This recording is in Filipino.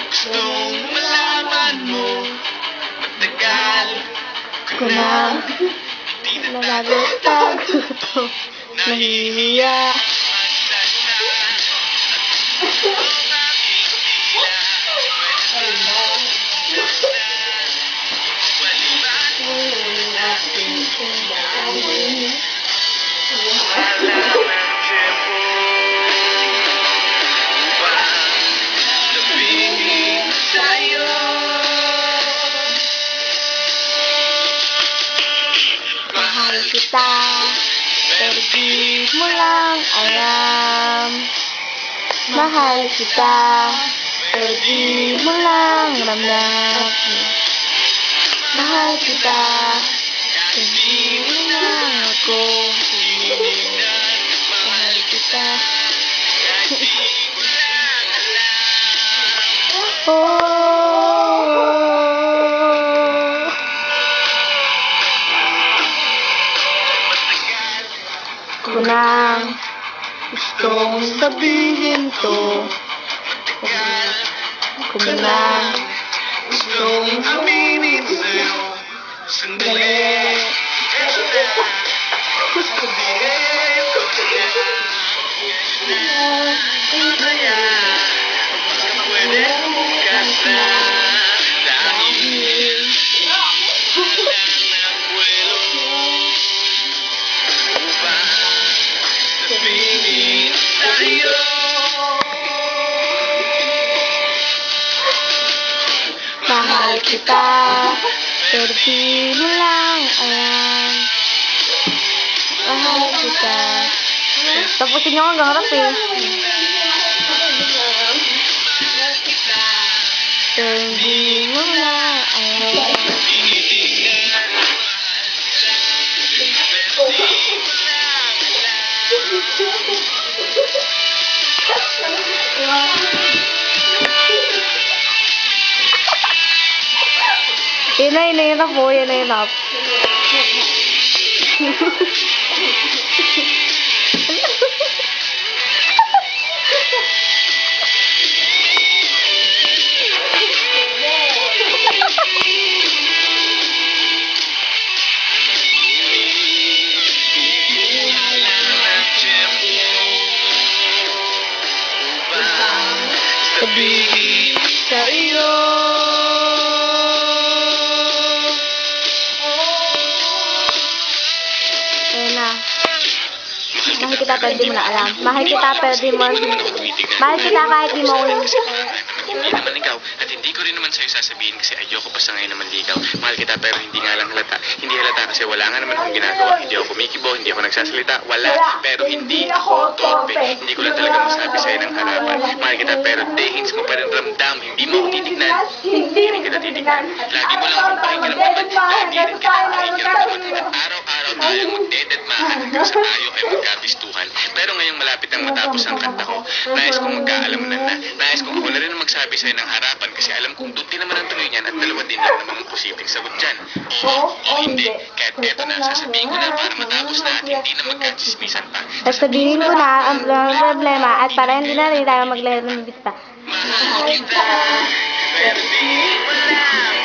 Gustong malaman mo, matagal Ko na nalagutag ko, nahihiya. Mahal kita, pero di mo lang alam. Mahal kita, pero di mo lang ramdam. Mahal kita, pero di mo lang ako tinignan. Mahal kita. Ko nang gustong sabihin to. Ko nang gustong aminin sa'yo, sandali. Sabihin ko kaya pwede bukas na dahil ng buwelo upang sabihin sa'yo. mahal kita, pero di mo lang alam. Mahal kita. Tapusin nyo hanggang harap eh. Pero di mo lang alam. Yan na hinahirap po, yan na hinahirap. Sabihin sa iyo. Ayun na. Mahal kita pero di mo na alam. Mahal kita pero di mo... Mahal kita kahit di mo... Hindi naman ikaw at hindi ko rin naman sa'yo sasabihin kasi ayoko pa sa ngayon naman ligaw. Mahal kita pero hindi nga lang halata. Hindi halata kasi wala nga naman akong ginagawa. Hindi ako kumikibo, hindi ako nagsasalita. Wala. Pero hindi ako torpe. Hindi ko lang talaga masabi sa'yo ng harapan. Mahal kita pero dehins mo pa rin ramdam. Hindi mo ako titignan. Hindi rin kita titignan. Lagi mo lang akong pakikiramdaman. Lagi rin kita pakikiramdaman. At araw-araw tayong magdededmahan hanggang sa tayo ay magkabistuhan. Pero ngayong malapit ang matapos ang kanta ko, nais kong magkaalaman na. Nais kong ako na rin ang magsabi sa'yo ng harapan kasi alam kong doon din naman ang tuloy niyan at dalawa din lang naman ang posibleng sagot dyan. Oo o hindi. Kahit eto na, sasabihin ko na para matapos na at hindi na magkachismisan pa. Sasabihin ko na ang problema at para hindi na rin tayo maglaro ng bita. Mahal kita, pero di mo lang